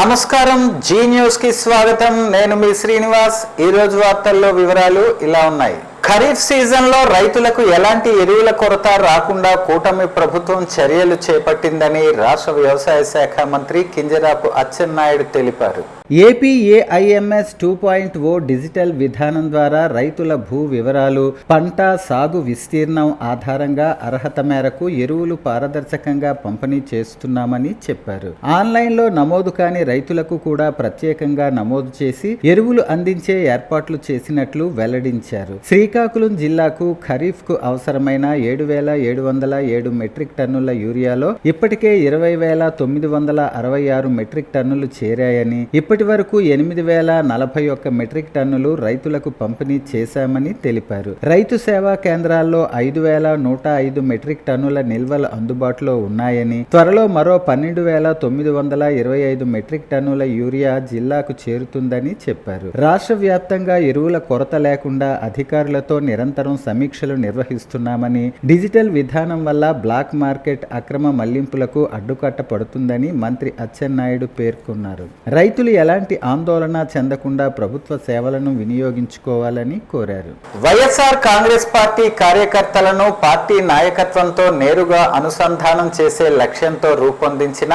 నమస్కారం, G news కి స్వాగతం. నేను మీ శ్రీనివాస్. ఈ రోజు వార్తల్లో వివరాలు ఇలా ఉన్నాయి. ఖరీఫ్ సీజన్లో రైతులకు ఎలాంటి ఎరువుల కొరత రాకుండా కూటమి ప్రభుత్వం చర్యలు చేపట్టిందని రాష్ట్ర వ్యవసాయ శాఖ మంత్రి కింజరాపు అచ్చెన్నాయుడు తెలిపారు. ఏపీఏఐఎంఎస్ 2.0 డిజిటల్ విధానం ద్వారా రైతుల భూ వివరాలు, పంట సాగు విస్తీర్ణం ఆధారంగా అర్హత మేరకు ఎరువులు పారదర్శకంగా పంపిణీ చేస్తున్నామని చెప్పారు. ఆన్లైన్లో నమోదు కాని రైతులకు కూడా ప్రత్యేకంగా నమోదు చేసి ఎరువులు అందించే ఏర్పాట్లు చేసినట్లు వెల్లడించారు. శ్రీకాకుళం జిల్లాకు ఖరీఫ్ కు అవసరమైన 7,707 మెట్రిక్ టన్నుల యూరియాలో ఇప్పటికే 20,966 మెట్రిక్ టన్నులు చేరాయని, ఇప్పటి వరకు 8,041 మెట్రిక్ టన్నులు రైతులకు పంపిణీ చేశామని తెలిపారు. రైతు సేవా కేంద్రాల్లో 5,105 మెట్రిక్ టన్నుల నిల్వలు అందుబాటులో ఉన్నాయని, త్వరలో మరో 12,925 మెట్రిక్ టన్నుల యూరియా జిల్లాకు చేరుతుందని చెప్పారు. రాష్ట్ర వ్యాప్తంగా ఎరువుల కొరత లేకుండా అధికారులతో నిరంతరం సమీక్షలు నిర్వహిస్తున్నామని, డిజిటల్ విధానం వల్ల బ్లాక్ మార్కెట్ అక్రమ మళ్లింపులకు అడ్డుకట్ట పడుతుందని మంత్రి అచ్చెన్నాయుడు పేర్కొన్నారు. రైతులు ఎలాంటి ఆందోళన చెందకుండా ప్రభుత్వ సేవలను వినియోగించుకోవాలని కోరారు. వైఎస్ఆర్ కాంగ్రెస్ పార్టీ కార్యకర్తలను పార్టీ నాయకత్వంతో నేరుగా అనుసంధానం చేసే లక్ష్యంతో రూపొందించిన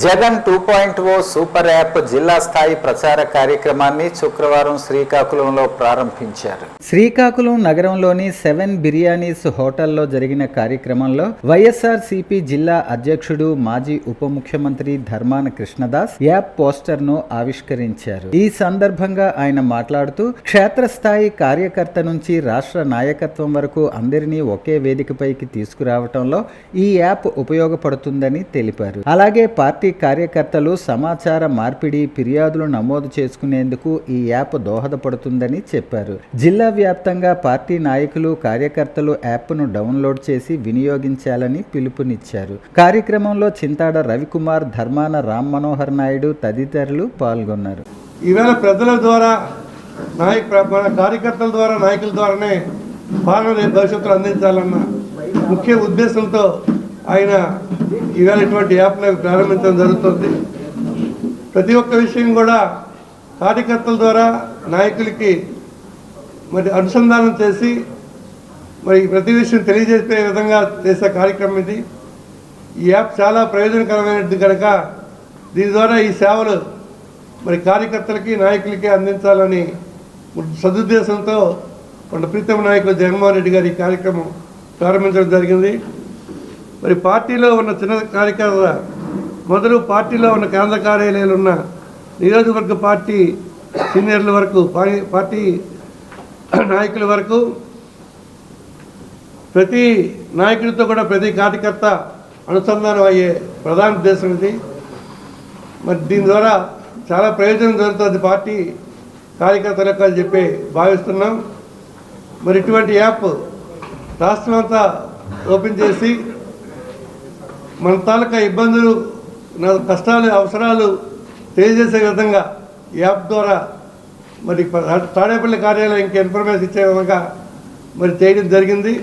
జగన్ 2.0 సూపర్ యాప్ జిల్లా స్థాయి ప్రచార కార్యక్రమాన్ని శుక్రవారం శ్రీకాకుళంలో ప్రారంభించారు. శ్రీకాకుళం నగరంలోని 7 బిర్యానీస్ హోటల్లో జరిగిన కార్యక్రమంలో వైఎస్ఆర్సీపీ జిల్లా అధ్యక్షుడు, మాజీ ఉప ముఖ్యమంత్రి ధర్మాన కృష్ణదాస్ యాప్ పోస్టర్ ను ఆవిష్కరించారు. ఈ సందర్భంగా ఆయన మాట్లాడుతూ, క్షేత్రస్థాయి కార్యకర్త నుంచి రాష్ట్ర నాయకత్వం వరకు అందరినీ ఒకే వేదికపైకి తీసుకురావటంలో ఈ యాప్ ఉపయోగపడుతుందని తెలిపారు. అలాగే పార్టీ కార్యకర్తలు సమాచార మార్పిడి, ఫిర్యాదులు నమోదు చేసుకునేందుకు ఈ యాప్ దోహదపడుతుందని చెప్పారు. జిల్లా వ్యాప్తంగా పార్టీ నాయకులు, కార్యకర్తలు యాప్ను డౌన్లోడ్ చేసి వినియోగించాలని పిలుపునిచ్చారు. కార్యక్రమంలో చింతాడ రవికుమార్, ధర్మాన రామ్ మనోహర్ నాయుడు తదితరులు పాల్గొన్నారు. ఈవేళ ప్రజల ద్వారా, మన కార్యకర్తల ద్వారా, నాయకుల ద్వారానే పాలన రేపు భవిష్యత్తులో అందించాలన్న ముఖ్య ఉద్దేశంతో ఆయన ఈవేళ ఇటువంటి యాప్ను ప్రారంభించడం జరుగుతుంది. ప్రతి ఒక్క విషయం కూడా కార్యకర్తల ద్వారా నాయకులకి మరి అనుసంధానం చేసి మరి ప్రతి విషయం తెలియజేసే విధంగా చేసే కార్యక్రమం ఇది. ఈ యాప్ చాలా ప్రయోజనకరమైనది కనుక దీని ద్వారా ఈ సేవలు మరి కార్యకర్తలకి, నాయకులకి అందించాలని సదుద్దేశంతో మన ప్రీతమ నాయకులు జగన్మోహన్ రెడ్డి గారు ఈ కార్యక్రమం ప్రారంభించడం జరిగింది. మరి పార్టీలో ఉన్న చిన్న కార్యకర్తల మొదలు పార్టీలో ఉన్న కేంద్ర కార్యాలయాలు ఉన్న నియోజకవర్గ పార్టీ సీనియర్ల వరకు, పార్టీ నాయకుల వరకు ప్రతి నాయకుడితో కూడా ప్రతి కార్యకర్త అనుసంధానం అయ్యే ప్రధాన ఉద్దేశం ఇది. మరి దీని ద్వారా చాలా ప్రయోజనం జరుగుతుంది పార్టీ కార్యకర్తలకు అని చెప్పి భావిస్తున్నాం. మరి ఇటువంటి యాప్ రాష్ట్రం అంతా ఓపెన్ చేసి మన తాలూకా ఇబ్బందులు, కష్టాలు, అవసరాలు తెలియజేసే విధంగా ఈ యాప్ ద్వారా మరి తాడేపల్లి కార్యాలయంకి ఇన్ఫర్మేషన్ ఇచ్చే విధంగా మరి చేయడం జరిగింది.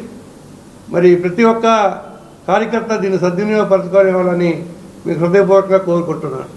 మరి ప్రతి ఒక్క కార్యకర్త దీన్ని సద్వినియోగపరచుకోవాలని మీకు హృదయపూర్వకంగా కోరుకుంటున్నాను.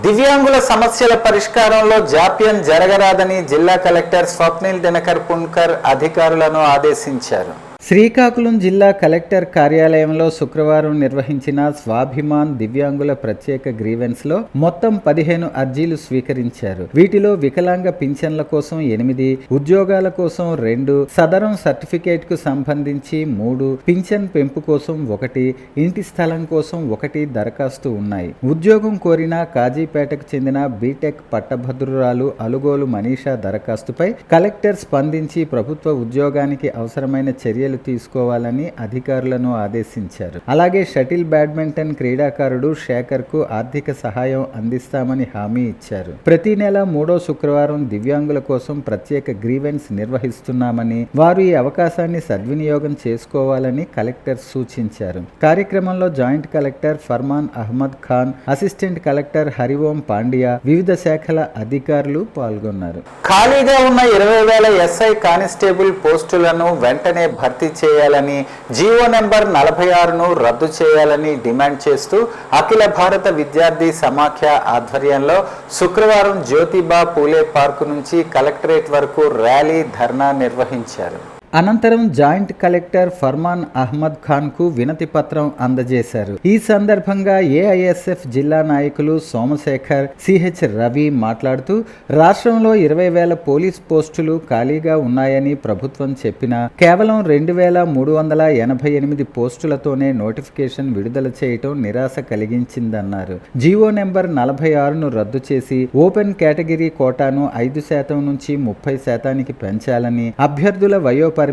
దివ్యాంగుల సమస్యల పరిష్కారంలో జాప్యం జరగరాదని జిల్లా కలెక్టర్ స్వప్నిల్ దినకర్ పున్కర్ అధికారులను ఆదేశించారు. శ్రీకాకుళం జిల్లా కలెక్టర్ కార్యాలయంలో శుక్రవారం నిర్వహించిన స్వాభిమాన్ దివ్యాంగుల ప్రత్యేక గ్రీవెన్స్లో మొత్తం 15 అర్జీలు స్వీకరించారు. వీటిలో వికలాంగ పింఛన్ల కోసం 8, ఉద్యోగాల కోసం 2, సదరం సర్టిఫికేట్ కు సంబంధించి 3, పింఛన్ పెంపు కోసం 1, ఇంటి స్థలం కోసం 1 దరఖాస్తు ఉన్నాయి. ఉద్యోగం కోరిన కాజీపేటకు చెందిన బీటెక్ పట్టభద్రురాలు అలుగోలు మనీషా దరఖాస్తుపై కలెక్టర్ స్పందించి ప్రభుత్వ ఉద్యోగానికి అవసరమైన చర్యలు తీసుకోవాలని అధికారులను ఆదేశించారు. అలాగే షటిల్ బ్యాడ్మింటన్ క్రీడాకారుడు శేఖర్ కు ఆర్థిక సహాయం అందిస్తామని హామీ ఇచ్చారు. ప్రతి నెల 3వ శుక్రవారం దివ్యాంగుల కోసం ప్రత్యేక గ్రీవెన్స్ నిర్వహిస్తున్నామని, వారు ఈ అవకాశాన్ని సద్వినియోగం చేసుకోవాలని కలెక్టర్ సూచించారు. కార్యక్రమంలో joint collector Farman Ahmed Khan, assistant collector Hariom Pandya, వివిధ శాఖల అధికారులు పాల్గొన్నారు. ఖాళీగా ఉన్న 20,000 ఎస్ఐ కానిస్టేబుల్ పోస్టులను వెంటనే భర్తీ భర్తీ చేయాలని, జీవో నెంబర్ 46ను రద్దు చేయాలని డిమాండ్ చేస్తూ అఖిల భారత విద్యార్థి సమాఖ్య ఆధ్వర్యంలో శుక్రవారం జ్యోతిబా పూలే పార్కు నుంచి కలెక్టరేట్ వరకు ర్యాలీ, ధర్నా నిర్వహించారు. అనంతరం జాయింట్ కలెక్టర్ ఫర్మాన్ అహ్మద్ ఖాన్ కు వినతి పత్రం అందజేశారు. ఈ సందర్భంగా ఏఐఎస్ఎఫ్ జిల్లా నాయకులు సోమశేఖర్, సిహెచ్ రవి మాట్లాడుతూ రాష్ట్రంలో 20,000 పోలీస్ పోస్టులు ఖాళీగా ఉన్నాయని ప్రభుత్వం చెప్పినా కేవలం 2,388 పోస్టులతోనే నోటిఫికేషన్ విడుదల చేయటం నిరాశ కలిగించిందన్నారు. జీవో నెంబర్ 46ను రద్దు చేసి ఓపెన్ కేటగిరీ కోటాను 5% నుంచి 30% పెంచాలని, అభ్యర్థుల వయోపరిమితి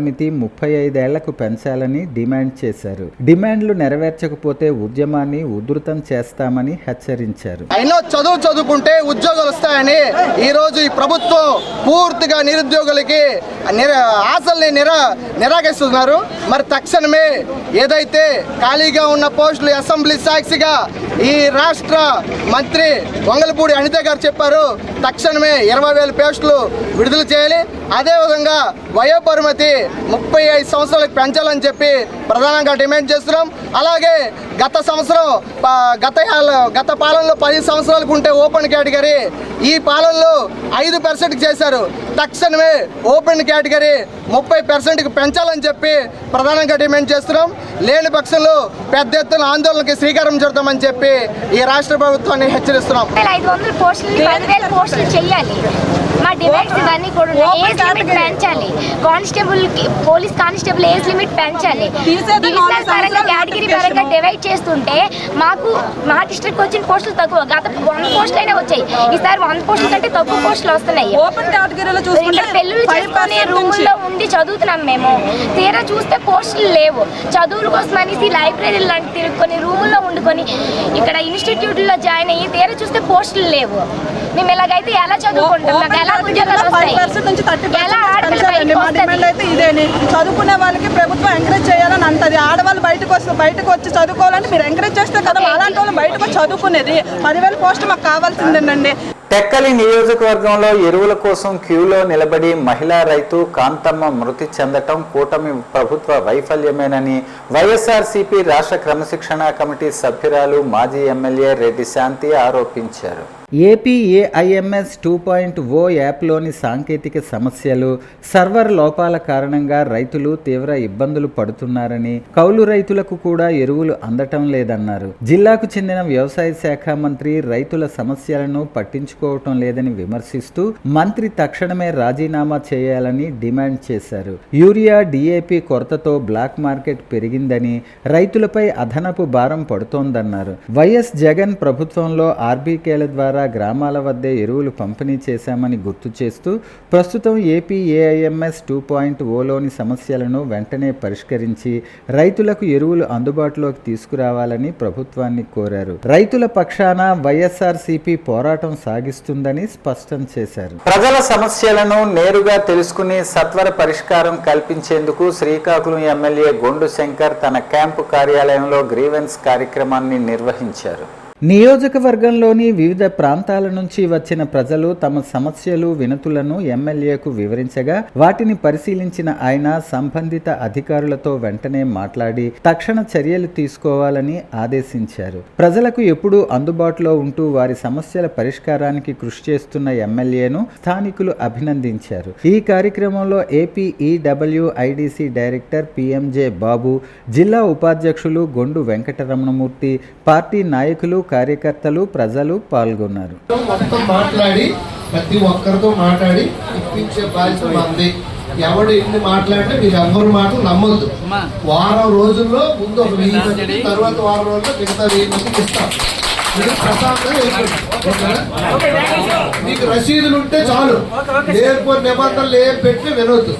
35 ఏళ్లకు పెంచాలని డిమాండ్ చేశారు. డిమాండ్లు నెరవేర్చకపోతే ఉద్యమాన్ని ఉధృతం చేస్తామని హెచ్చరించారు. చదువుకుంటే ఉద్యోగాలు వస్తాయని ఈ రోజు ఈ ప్రభుత్వం పూర్తిగా నిరుద్యోగులకి ఆశల్ని నిరాకరిస్తున్నారు. మరి తక్షణమే ఏదైతే ఖాళీగా ఉన్న పోస్టులు అసెంబ్లీ సాక్షిగా ఈ రాష్ట్ర మంత్రి వంగలపూడి అనిత గారు చెప్పారు, తక్షణమే 20,000 పోస్టులు విడుదల చేయాలి. అదేవిధంగా వయోపరిమితి 35 సంవత్సరాలకు పెంచాలని చెప్పి ప్రధానంగా డిమాండ్ చేస్తున్నాం. అలాగే గత పాలనలో 10 సంవత్సరాలకు ఉంటే ఓపెన్ కేటగిరీ ఈ పాలనలో 5% చేశారు. తక్షణమే ఓపెన్ కేటగిరీ 30%కి పెంచాలని చెప్పి ప్రధానంగా డిమాండ్ చేస్తున్నాం. లేని పక్షంలో పెద్ద ఎత్తున ఆందోళనకి శ్రీకారం చుడతామని చెప్పి ఈ రాష్ట్ర ప్రభుత్వాన్ని హెచ్చరిస్తున్నాం. 500 పోస్టులు 10,000 పోస్టులు చేయాలి. మా డిమాండ్స్ ఇవన్నీ కూడా ఏజ్ లిమిట్ పెంచాలి. పోలీస్ కానిస్టేబుల్ ఏజ్ లిమిట్ పెంచాలి. డివిజనల్ పరంగా కేటగిరీ పరంగా డివైడ్ చేస్తుంటే మాకు మా డిస్ట్రిక్ట్ వచ్చిన పోస్టులు తక్కువ. గత 100 పోస్టులు అయినా వచ్చాయి, ఈసారి 100 పోస్టుల కంటే తక్కువ పోస్టులు వస్తున్నాయి. ఓపెన్ కేటగిరీలో చూసుకుంటే పెళ్ళిళ్ళు చేసుకుని రూముల్లో ఉండి చదువుతున్నాం మేము. తీరా చూస్తే పోస్టులు లేవు. చదువుల కోసం అనేసి లైబ్రరీలు లాంటి తిరుగుకొని రూముల్లో ఉండుకొని ఇక్కడ ఇన్స్టిట్యూట్లో జాయిన్ అయ్యి తీరా చూస్తే పోస్టులు లేవు. మేము ఇలాగైతే ఎలా చదువుకుంటాం? ఎలా ఉద్యోగాలు వస్తాయి? ఎలా అయితే ఇదేని చదువుకునే వాళ్ళకి ప్రభుత్వం ఎంకరేజ్ చేయాలని అంటది. ఆడవాళ్ళు బయటకు వచ్చి చదువుకోవాలని మీరు ఎంకరేజ్ చేస్తే కదా అలాంటి వాళ్ళు బయటకు వచ్చి చదువుకునేది. 10,000 పోస్టులు మాకు కావాల్సిందేనండి. టెక్కలి నియోజకవర్గంలో ఎరువుల కోసం క్యూలో నిలబడి మహిళా రైతు కాంతమ్మ మృతి చెందటం కూటమి ప్రభుత్వ వైఫల్యమేనని వైఎస్ఆర్సీపీ రాష్ట్ర క్రమశిక్షణా కమిటీ సభ్యురాలు, మాజీ ఎమ్మెల్యే రెడ్డి శాంతి ఆరోపించారు. ఏపీఏఐఎంఎస్ 2.0 యాప్లోని సాంకేతిక సమస్యలు, సర్వర్ లోపాల కారణంగా రైతులు తీవ్ర ఇబ్బందులు పడుతున్నారని, కౌలు రైతులకు కూడా ఎరువులు అందటం లేదన్నారు. జిల్లాకు చెందిన వ్యవసాయ శాఖ మంత్రి రైతుల సమస్యలను పట్టించుకోవటం లేదని విమర్శిస్తూ మంత్రి తక్షణమే రాజీనామా చేయాలని డిమాండ్ చేశారు. యూరియా, డిఏపి కొరతతో బ్లాక్ మార్కెట్ పెరిగిందని, రైతులపై అదనపు భారం పడుతోందన్నారు. వైఎస్ జగన్ ప్రభుత్వంలో ఆర్బీకేల ద్వారా గ్రామాల వద్దే ఎరువులు పంపిణీ చేశామని గుర్తు చేస్తూ ప్రస్తుతం ఏపీఏఐఎంఎస్ 2.0లోని సమస్యలను వెంటనే పరిష్కరించి రైతులకు ఎరువులు అందుబాటులోకి తీసుకురావాలని ప్రభుత్వాన్ని కోరారు. రైతుల పక్షాన వైఎస్ఆర్సీపీ పోరాటం సాగిస్తుందని స్పష్టం చేశారు. ప్రజల సమస్యలను నేరుగా తెలుసుకుని సత్వర పరిష్కారం కల్పించేందుకు శ్రీకాకుళం ఎమ్మెల్యే గొండు శంకర్ తన క్యాంపు కార్యాలయంలో గ్రీవెన్స్ కార్యక్రమాన్ని నిర్వహించారు. నియోజకవర్గంలోని వివిధ ప్రాంతాల నుంచి వచ్చిన ప్రజలు తమ సమస్యలు, వినతులను ఎమ్మెల్యేకు వివరించగా వాటిని పరిశీలించిన ఆయన సంబంధిత అధికారులతో వెంటనే మాట్లాడి తక్షణ చర్యలు తీసుకోవాలని ఆదేశించారు. ప్రజలకు ఎప్పుడూ అందుబాటులో ఉంటూ వారి సమస్యల పరిష్కారానికి కృషి చేస్తున్న ఎమ్మెల్యేను స్థానికులు అభినందించారు. ఈ కార్యక్రమంలో ఏపీఈడబ్ల్యూఐడిసి డైరెక్టర్ పిఎంజే బాబు, జిల్లా ఉపాధ్యక్షులు గొండు వెంకటరమణమూర్తి, పార్టీ నాయకులు, కార్యకర్తలు, ప్రజలు పాల్గొన్నారు. మాట్లాడి ప్రతి ఒక్కరితో మాట్లాడి ఇప్పించే బాధ్యత మంది. ఎవడు ఎన్ని మాట్లాడితే మీరు ఎవరు మాటలు నమ్మొద్దు. వారం రోజుల్లో ముందు ఒక 1000 మంది, తర్వాత వారం రోజుల్లో మిగతా 1000 మందికి ఇస్తాం. మీకు రసీదులు ఉంటే చాలు, లేకపోతే నిబంధనలు ఏం పెట్టి వినొద్దు.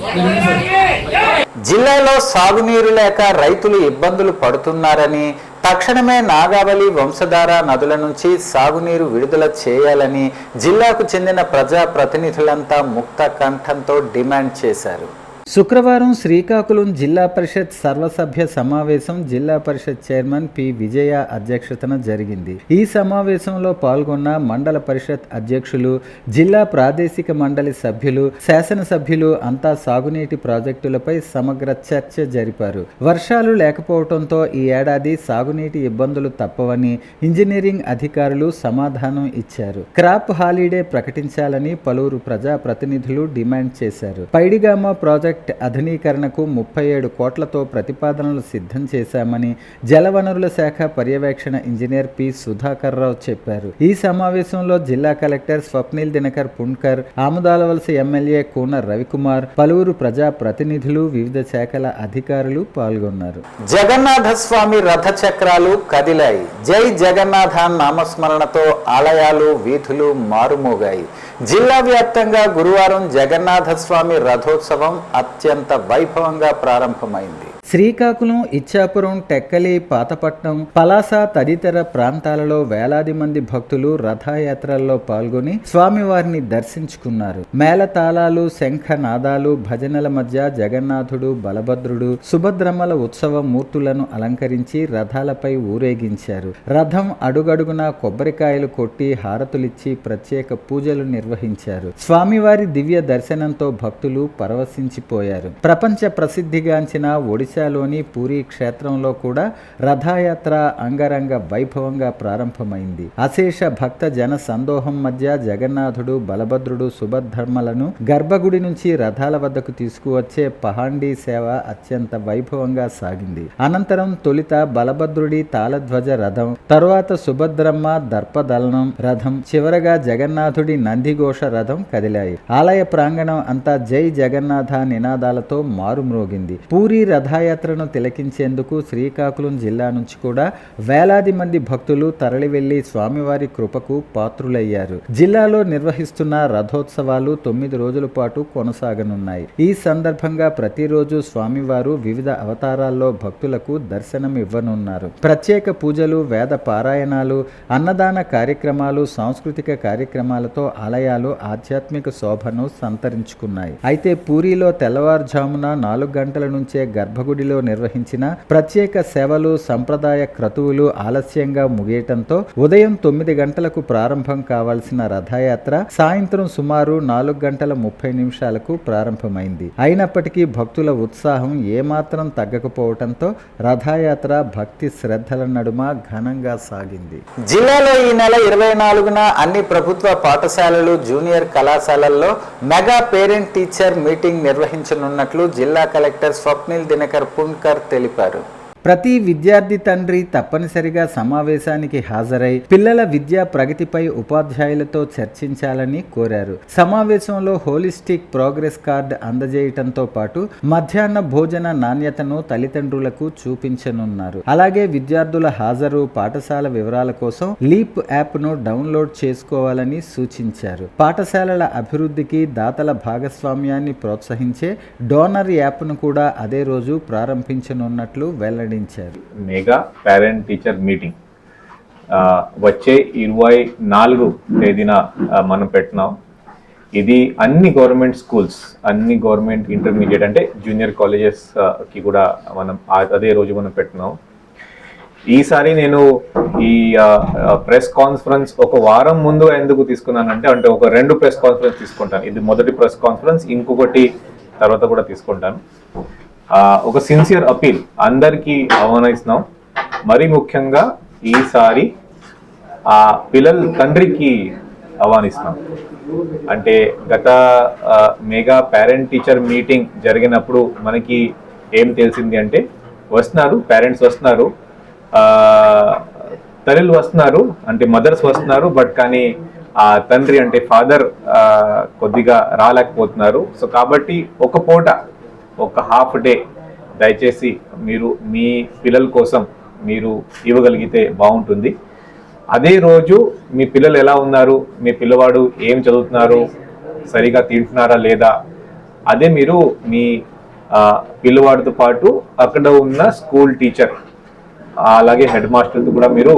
జిల్లాలో సాగునీరు లేక రైతులు ఇబ్బందులు పడుతున్నారని, తక్షణమే నాగావళి, వంశధార నదుల నుంచి సాగునీరు విడుదల చేయాలని జిల్లాకు చెందిన ప్రజా ప్రతినిధులంతా ముక్త కంఠంతో డిమాండ్ చేశారు. శుక్రవారం శ్రీకాకుళం జిల్లా పరిషత్ సర్వసభ్య సమావేశం జిల్లా పరిషత్ చైర్మన్ పి విజయ అధ్యక్షతన జరిగింది. ఈ సమావేశంలో పాల్గొన్న మండల పరిషత్ అధ్యక్షులు, జిల్లా ప్రాదేశిక మండలి సభ్యులు, శాసనసభ్యులు అంతా సాగునీటి ప్రాజెక్టులపై సమగ్ర చర్చ జరిపారు. వర్షాలు లేకపోవడంతో ఈ ఏడాది సాగునీటి ఇబ్బందులు తప్పవని ఇంజనీరింగ్ అధికారులు సమాధానం ఇచ్చారు. క్రాప్ హాలిడే ప్రకటించాలని పలువురు ప్రజా ప్రతినిధులు డిమాండ్ చేశారు. పైడిగామ ప్రాజెక్ట్ అధునీకరణకు 37 కోట్లతో ప్రతిపాదనలు సిద్ధం చేశామని జలవనరుల శాఖ పర్యవేక్షణ ఇంజనీర్ పి సుధాకర్ రావు చెప్పారు. ఈ సమావేశంలో జిల్లా కలెక్టర్ స్వప్నిల్ దినకర్ పుణ్కర్, ఆముదాలవలస ఎమ్మెల్యే కూన రవికుమార్, పలువురు ప్రజా ప్రతినిధులు, వివిధ శాఖల అధికారులు పాల్గొన్నారు. జగన్నాథ స్వామి రథ చక్రాలు కదిలాయి. జై జగన్నాథ నామస్మరణతో ఆలయాలు, వీధులు మారుమోగాయి. జిల్లా వ్యాప్తంగా గురువారం జగన్నాథ స్వామి రథోత్సవం అత్యంత వైభవంగా ప్రారంభమైంది. శ్రీకాకుళం, ఇచ్చాపురం, టెక్కలి, పాతపట్నం, పలాస తదితర ప్రాంతాలలో వేలాది మంది భక్తులు రథయాత్రల్లో పాల్గొని స్వామివారిని దర్శించుకున్నారు. మేళతాళాలు, శంఖనాదాలు, భజనల మధ్య జగన్నాథుడు, బలభద్రుడు, సుభద్రమ్మల ఉత్సవ మూర్తులను అలంకరించి రథాలపై ఊరేగించారు. రథం అడుగడుగున కొబ్బరికాయలు కొట్టి హారతులిచ్చి ప్రత్యేక పూజలు నిర్వహించారు. స్వామివారి దివ్య దర్శనంతో భక్తులు పరవశించిపోయారు. ప్రపంచ ప్రసిద్ధిగాంచిన ఒడిశాలోని పూరీ క్షేత్రంలో కూడా రథయాత్ర అంగరంగ వైభవంగా ప్రారంభమైంది. అశేష భక్త జన సందోహం మధ్య జగన్నాథుడు, బలభద్రుడు, సుభద్రమ్మలను గర్భగుడి నుంచి రథాల వద్దకు తీసుకువచ్చే పహాండీ సేవ అత్యంత వైభవంగా సాగింది. అనంతరం తొలిత బలభద్రుడి తాళధ్వజ రథం, తరువాత సుభద్రమ్మ దర్పదలనం రథం, చివరగా జగన్నాథుడి నందిఘోష రథం కదిలాయి. ఆలయ ప్రాంగణం అంతా జై జగన్నాథ నినాదాలతో మారుమ్రోగింది. పూరీ రథయాత్రను తిలకించేందుకు శ్రీకాకుళం జిల్లా నుంచి కూడా వేలాది మంది భక్తులు తరలివెళ్లి స్వామివారి కృపకు పాత్రులయ్యారు. జిల్లాలో నిర్వహిస్తున్న రథోత్సవాలు 9 రోజుల పాటు కొనసాగనున్నాయి. ఈ సందర్భంగా ప్రతిరోజు స్వామివారు వివిధ అవతారాల్లో భక్తులకు దర్శనం ఇవ్వనున్నారు. ప్రత్యేక పూజలు, వేద పారాయణాలు, అన్నదాన కార్యక్రమాలు, సాంస్కృతిక కార్యక్రమాలతో ఆలయాలు ఆధ్యాత్మిక శోభను సంతరించుకున్నాయి. అయితే పూరీలో తెల్లవారుజామున 4 గంటల నుంచే గర్భగుడిలో నిర్వహించిన ప్రత్యేక సేవలు, సంప్రదాయ క్రతువులు ఆలస్యంగా ముగియటంతో ఉదయం 9 గంటలకు ప్రారంభం కావాల్సిన రథయాత్ర సాయంత్రం సుమారు 4 గంటల 30 నిమిషాలకు ప్రారంభమైంది. అయినప్పటికీ భక్తుల ఉత్సాహం ఏమాత్రం తగ్గకపోవడంతో రథయాత్ర భక్తి శ్రద్ధల నడుమ ఘనంగా సాగింది. జిల్లాలో ఈ నెల 24న అన్ని ప్రభుత్వ పాఠశాలలు, జూనియర్ కళాశాలల్లో మెగా పేరెంట్ టీచర్ మీటింగ్ నిర్వహించనున్నట్లు జిల్లా కలెక్టర్ స్వప్నిల్ దినకర్ పుణ్కర్ తెలిపారు. ప్రతి విద్యార్థి తండ్రి తప్పనిసరిగా సమావేశానికి హాజరై పిల్లల విద్యా ప్రగతిపై ఉపాధ్యాయులతో చర్చించాలని కోరారు. సమావేశంలో హోలిస్టిక్ ప్రోగ్రెస్ కార్డు అందజేయటంతో పాటు మధ్యాహ్న భోజన నాణ్యతను తల్లిదండ్రులకు చూపించనున్నారు. అలాగే విద్యార్థుల హాజరు, పాఠశాల వివరాల కోసం లీప్ యాప్ను డౌన్లోడ్ చేసుకోవాలని సూచించారు. పాఠశాలల అభివృద్ధికి దాతల భాగస్వామ్యాన్ని ప్రోత్సహించే డోనర్ యాప్ను కూడా అదే రోజు ప్రారంభించనున్నట్లు వెల్లడించారు. మెగా పేరెంట్ టీచర్ మీటింగ్ వచ్చే 24 తేదీన మనం పెట్టినాం. ఇది అన్ని గవర్నమెంట్ స్కూల్స్, అన్ని గవర్నమెంట్ ఇంటర్మీడియట్ అంటే జూనియర్ కాలేజెస్ కి కూడా మనం అదే రోజు మనం పెట్టినాం. ఈసారి నేను ఈ ప్రెస్ కాన్ఫరెన్స్ ఒక వారం ముందు ఎందుకు తీసుకున్నానంటే ఒక 2 ప్రెస్ కాన్ఫరెన్స్ తీసుకుంటాను. ఇది మొదటి ప్రెస్ కాన్ఫరెన్స్, ఇంకొకటి తర్వాత కూడా తీసుకుంటాను. ఒక సిన్సియర్ అపీల్ అందరికీ ఆహ్వానిస్తున్నాం. మరీ ముఖ్యంగా ఈసారి పిల్లల తండ్రికి ఆహ్వానిస్తున్నాం. అంటే గత మెగా పేరెంట్ టీచర్ మీటింగ్ జరిగినప్పుడు మనకి ఏం తెలిసింది అంటే వస్తున్నారు, పేరెంట్స్ వస్తున్నారు, తల్లులు వస్తున్నారు, అంటే మదర్స్ వస్తున్నారు, బట్ కానీ ఆ తండ్రి అంటే ఫాదర్ కొద్దిగా రాలేకపోతున్నారు. సో కాబట్టి ఒక పూట, ఒక హాఫ్ డే దయచేసి మీరు మీ పిల్లల కోసం మీరు ఇవ్వగలిగితే బాగుంటుంది. అదే రోజు మీ పిల్లలు ఎలా ఉన్నారు, మీ పిల్లవాడు ఏం చదువుతున్నారు, సరిగా తింటున్నారా లేదా, అదే మీరు మీ పిల్లవాడితో పాటు అక్కడ ఉన్న స్కూల్ టీచర్ అలాగే హెడ్ మాస్టర్తో కూడా మీరు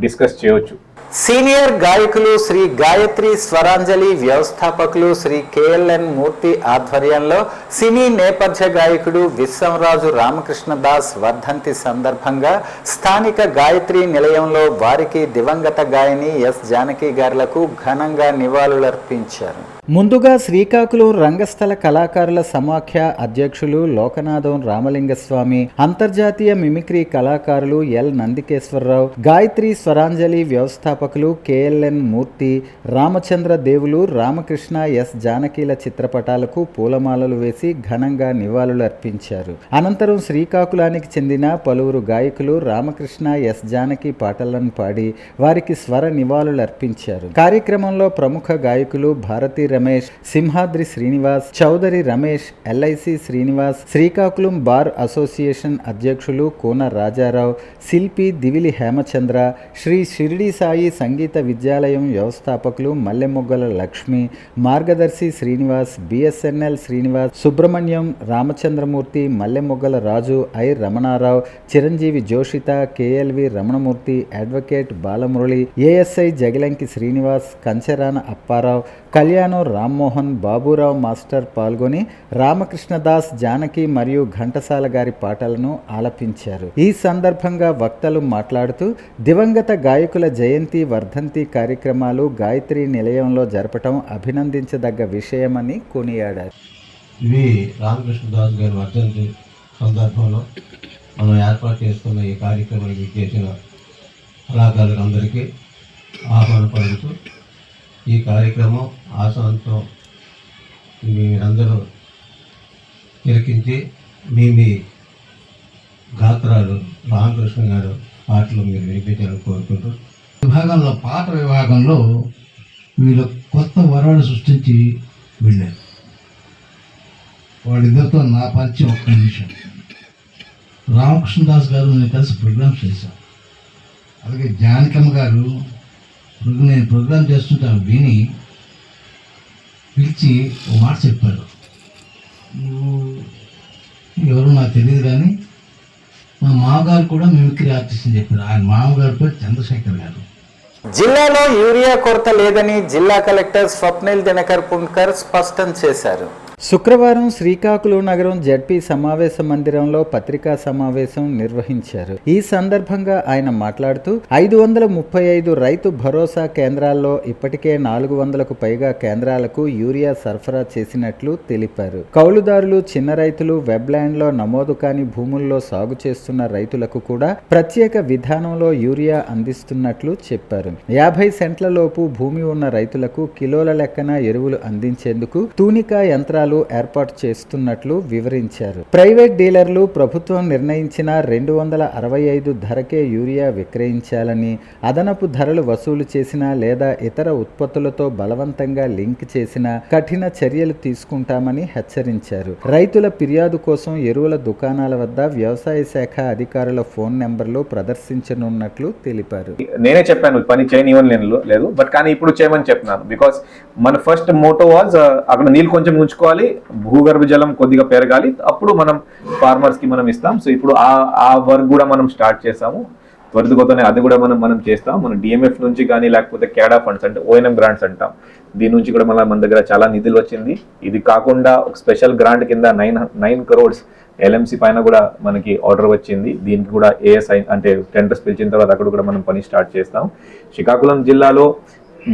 డిస్కస్ చేయొచ్చు. సీనియర్ గాయకులు శ్రీ గాయత్రి స్వరాంజలి వ్యవస్థాపకులు శ్రీ కేఎల్ఎన్ మూర్తి ఆధ్వర్యంలో సినీ నేపథ్య గాయకుడు విశ్వంరాజు రామకృష్ణదాస్ వర్ధంతి సందర్భంగా స్థానిక గాయత్రి నిలయంలో వారికి దివంగత గాయని ఎస్ జానకి గారులకు ఘనంగా నివాళులర్పించారు. ముందుగా శ్రీకాకుళం రంగస్థల కళాకారుల సమాఖ్య అధ్యక్షులు లోకనాథం రామలింగస్వామి, అంతర్జాతీయ మిమిక్రీ కళాకారులు ఎల్ నందికేశ్వరరావు, గాయత్రి స్వరాంజలి వ్యవస్థాపకులు కేఎల్ఎన్ మూర్తి, రామచంద్ర దేవులు, రామకృష్ణ ఎస్ జానకీల చిత్రపటాలకు పూలమాలలు వేసి ఘనంగా నివాళులర్పించారు. అనంతరం శ్రీకాకుళానికి చెందిన పలువురు గాయకులు రామకృష్ణ ఎస్ జానకి పాటలను పాడి వారికి స్వర నివాళులర్పించారు. కార్యక్రమంలో ప్రముఖ గాయకులు Bharati Ramesh, Simhadri Srinivas, Chaudhary Ramesh, LIC Srinivas, Srikakulam bar association అధ్యక్షులు కోన రాజారావు, శిల్పి దివిలి హేమచంద్ర, శ్రీ షిరిడి సాయి సంగీత విద్యాలయం వ్యవస్థాపకులు Mallemoggala Lakshmi, Margadarsi Srinivas, BSNL Srinivas, Subrahmanyam, Ramachandramurthy, Mallemoggala Raju, I Ramanarao, Chiranjeevi Joshitha, KLV Ramanamurthy, advocate Balamurali, ASI Jagilanki Srinivas, Kancherana Apparao, Kalyanam Rammohan, Baburao master పాల్గొని రామకృష్ణదాస్, జానకి మరియు ఘంటసాల గారి పాటలను ఆలపించారు. ఈ సందర్భంగా వక్తలు మాట్లాడుతూ దివంగత గాయకుల జయంతి వర్ధంతి కార్యక్రమాలు గాయత్రి నిలయంలో జరపటం అభినందించదగ్గ విషయమని కొనియాడారు. ఇవి రామకృష్ణదాస్ గారి వర్ధంతి సందర్భంలో మనం ఏర్పాటు చేసుకున్న ఈ కార్యక్రమానికి చేసిన కళాకారులందరికీ ఆహ్వానపడుతూ ఈ కార్యక్రమం ఆశాంతం మీరందరూ తిలకించి మీ గాత్రాలు రామకృష్ణ గారు పాటలు మీరు వినిపించాలని కోరుకుంటూ పాట విభాగంలో వీళ్ళు కొత్త వరాలు సృష్టించి వెళ్ళారు. వాళ్ళిద్దరితో నా పరిచయం ఒక్క నిమిషం. రామకృష్ణదాస్ గారు నేను కలిసి ప్రోగ్రామ్స్ చేశాను. అలాగే జానకమ్మ గారు నేను ప్రోగ్రామ్ చేస్తుంటే విని పిలిచి ఓ మాట చెప్పారు. నువ్వు ఎవరు నాకు తెలియదు కానీ మా మామగారు కూడా మిమిక్రీ ఆర్టిస్ట్ అని చెప్పారు. ఆయన మామగారు పేరు చంద్రశేఖర్ గారు. జిల్లాలో యూరియా కొరత లేదని జిల్లా కలెక్టర్ స్వప్నిల్ దినకర్ పుణ్కర్ స్పష్టం చేశారు. శుక్రవారం శ్రీకాకుళం నగరం జడ్పీ సమావేశ మందిరంలో పత్రికా సమావేశం నిర్వహించారు. ఈ సందర్భంగా ఆయన మాట్లాడుతూ 535 రైతు భరోసా కేంద్రాల్లో ఇప్పటికే 400కు పైగా కేంద్రాలకు యూరియా సరఫరా చేసినట్లు తెలిపారు. కౌలుదారులు, చిన్న రైతులు, వెబ్లాండ్లో నమోదు కాని భూముల్లో సాగు చేస్తున్న రైతులకు కూడా ప్రత్యేక విధానంలో యూరియా అందిస్తున్నట్లు చెప్పారు. 50 సెంట్ల లోపు భూమి ఉన్న రైతులకు కిలోల లెక్కన ఎరువులు అందించేందుకు తూనికా యంత్రాలు ఏర్పాటు చేస్తున్నట్లు వివరించారు. ప్రైవేట్ డీలర్లు ప్రభుత్వం నిర్ణయించిన 265 ధరకే యూరియా విక్రయించాలని, అదనపు ధరలు వసూలు చేసినా లేదా ఇతర ఉత్పత్తులతో బలవంతంగా లింక్ చేసినా కఠిన చర్యలు తీసుకుంటామని హెచ్చరించారు. రైతుల ఫిర్యాదు కోసం ఎరువుల దుకాణాల వద్ద వ్యవసాయ శాఖ అధికారుల ఫోన్ నెంబర్లు ప్రదర్శించనున్నట్లు తెలిపారు. నేనే చెప్పాను పని చేయనివ్వని లేదు, బట్ కానీ ఇప్పుడు చేయమని చెప్తున్నాను. బికాస్ మన ఫస్ట్ మోటో వాజ్ అక్కడ నీళ్ళు కొంచెం ఉంచుకోవాలి, భూగర్భ జలం కొద్దిగా పెరగాలి, అప్పుడు మనం ఫార్మర్స్ కి మనం ఇస్తాం. సో ఇప్పుడు ఆ వర్క్ కూడా మనం స్టార్ట్ చేసాము. త్వరితగతినే అది కూడా మనం చేస్తాం. మన డిఎంఎఫ్ నుంచి కానీ లేకపోతే క్యాడా ఫండ్స్ అంటే ఓఎన్ఎం గ్రాంట్స్ అంటాం, దీని నుంచి కూడా మన దగ్గర చాలా నిధులు వచ్చింది. ఇది కాకుండా ఒక స్పెషల్ గ్రాంట్ కింద 9 crores ఎల్ఎంసి పైన కూడా మనకి ఆర్డర్ వచ్చింది. దీనికి కూడా ఏఎస్ఐ అంటే టెండర్స్ పిలిచిన తర్వాత అక్కడ కూడా మనం పని స్టార్ట్ చేస్తాం. శ్రీకాకుళం జిల్లాలో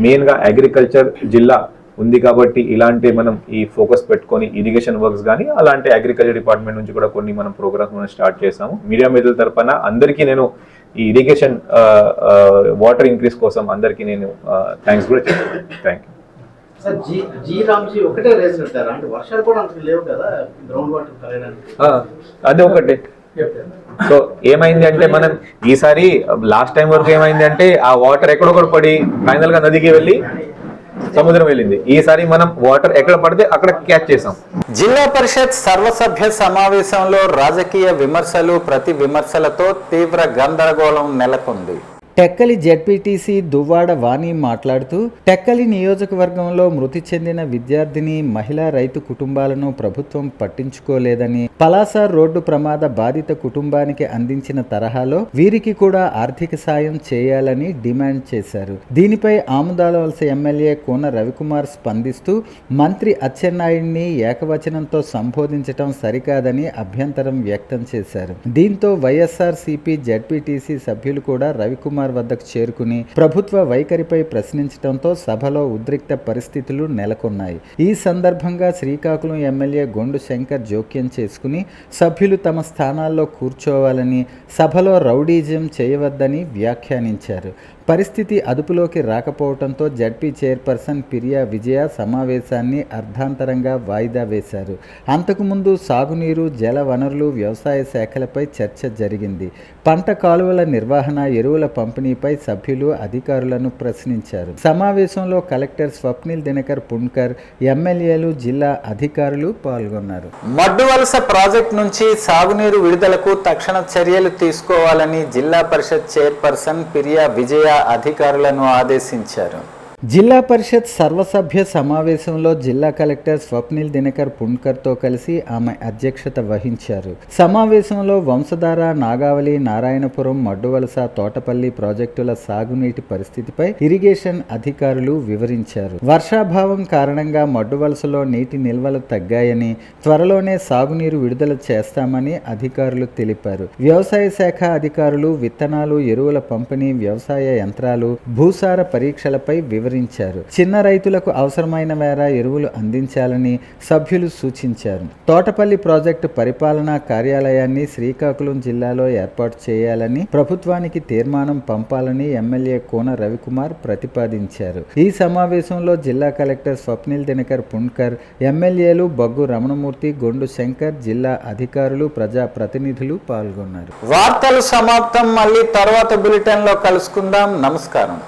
మెయిన్గా అగ్రికల్చర్ జిల్లా ఉంది కాబట్టి ఇలాంటి మనం ఈ ఫోకస్ పెట్టుకొని ఇరిగేషన్ వర్క్స్ కానీ అలాంటి అగ్రికల్చర్ డిపార్ట్మెంట్ నుంచి కూడా కొన్ని మనం ప్రోగ్రామ్స్ మనం స్టార్ట్ చేసాము. మీడియా మిత్రుల తరఫున అందరికీ నేను ఈ ఇరిగేషన్ వాటర్ ఇంక్రీజ్ కోసం అందరికీ నేను థ్యాంక్స్ కూడా చెప్తాను. Thank you sir. జీ రామ్జీ ఒకటే రేస్ కట్టారా అంటే వర్షాలు కూడా అంత లేవు కదా గ్రౌండ్ వాటర్ కలగడానికి? అదే ఒకటి. సో ఏమైంది అంటే మనం ఈసారి లాస్ట్ టైం వరకు ఏమైంది అంటే ఆ వాటర్ ఎక్కడొక్కడ పడి ఫైనల్ గా నదికి వెళ్ళి సముద్రం వెళ్ళింది. ఈసారి మనం వాటర్ ఎక్కడ పడితే అక్కడ క్యాచ్ చేసాం. జిల్లా పరిషత్ సర్వసభ్య సమావేశంలో రాజకీయ విమర్శలు, ప్రతి విమర్శలతో తీవ్ర గందరగోళం నెలకొంది. టెక్కలి జెడ్పీటీసీ దువ్వాడ వాణి మాట్లాడుతూ టెక్కలి నియోజకవర్గంలో మృతి చెందిన విద్యార్థిని మహిళా రైతు కుటుంబాలను ప్రభుత్వం పట్టించుకోలేదని, పలాస రోడ్డు ప్రమాద బాధిత కుటుంబానికి అందించిన తరహాలో వీరికి కూడా ఆర్థిక సాయం చేయాలని డిమాండ్ చేశారు. దీనిపై ఆముదాలవలస ఎమ్మెల్యే కోన రవికుమార్ స్పందిస్తూ మంత్రి అచ్చెన్నాయుడిని ఏకవచనంతో సంబోధించడం సరికాదని అభ్యంతరం వ్యక్తం చేశారు. దీంతో వైఎస్ఆర్సీపీ జెడ్పీటీసీ సభ్యులు కూడా రవికుమార్ వద్దకు చేరుకుని ప్రభుత్వ వైఖరిపై ప్రశ్నించడంతో సభలో ఉద్రిక్త పరిస్థితులు నెలకొన్నాయి. ఈ సందర్భంగా శ్రీకాకుళం ఎమ్మెల్యే గొండు శంకర్ జోక్యం చేసుకుని సభ్యులు తమ స్థానాల్లో కూర్చోవాలని, సభలో రౌడీజం చేయవద్దని వ్యాఖ్యానించారు. పరిస్థితి అదుపులోకి రాకపోవడంతో జడ్పీ చైర్పర్సన్ పిరియా విజయ సమావేశాన్ని అర్ధాంతరంగా వాయిదా వేశారు. అంతకుముందు సాగునీరు, జల వనరులు, వ్యవసాయ శాఖలపై చర్చ జరిగింది. పంట కాలువల నిర్వహణ, ఎరువుల పంపిణీపై సభ్యులు అధికారులను ప్రశ్నించారు. సమావేశంలో కలెక్టర్ స్వప్నిల్ దినకర్ పుణ్కర్, ఎమ్మెల్యేలు, జిల్లా అధికారులు పాల్గొన్నారు. మడ్డువలస ప్రాజెక్టు నుంచి సాగునీరు విడుదలకు తక్షణ చర్యలు తీసుకోవాలని జిల్లా పరిషత్ చైర్పర్సన్ పిరియా విజయ అధికారులను ఆదేశించారు. జిల్లా పరిషత్ సర్వసభ్య సమావేశంలో జిల్లా కలెక్టర్ స్వప్నిల్ దినకర్ పుణ్కర్తో కలిసి ఆమె అధ్యక్షత వహించారు. సమావేశంలో వంశధార, నాగావళి, నారాయణపురం, మడ్డువలస, తోటపల్లి ప్రాజెక్టుల సాగునీటి పరిస్థితిపై ఇరిగేషన్ అధికారులు వివరించారు. వర్షాభావం కారణంగా మడ్డువలసలో నీటి నిల్వలు తగ్గాయని, త్వరలోనే సాగునీరు విడుదల చేస్తామని అధికారులు తెలిపారు. వ్యవసాయ శాఖ అధికారులు విత్తనాలు, ఎరువుల పంపిణీ, వ్యవసాయ యంత్రాలు, భూసార పరీక్షలపై వివరించారు. చిన్న రైతులకు అవసరమైన మేర ఎరువులు అందించాలని సభ్యులు సూచించారు. తోటపల్లి ప్రాజెక్టు పరిపాలనా కార్యాలయాన్ని శ్రీకాకుళం జిల్లాలో ఏర్పాటు చేయాలని ప్రభుత్వానికి తీర్మానం పంపాలని ఎమ్మెల్యే కోన రవికుమార్ ప్రతిపాదించారు. ఈ సమావేశంలో జిల్లా కలెక్టర్ స్వప్నిల్ దినకర్ పుణ్కర్, ఎమ్మెల్యేలు బొగ్గు రమణమూర్తి, గొండు శంకర్, జిల్లా అధికారులు, ప్రజా ప్రతినిధులు పాల్గొన్నారు. వార్తలు సమాప్తం. మళ్ళీ తర్వాత బులెటిన్లో కలుసుకుందాం. నమస్కారం.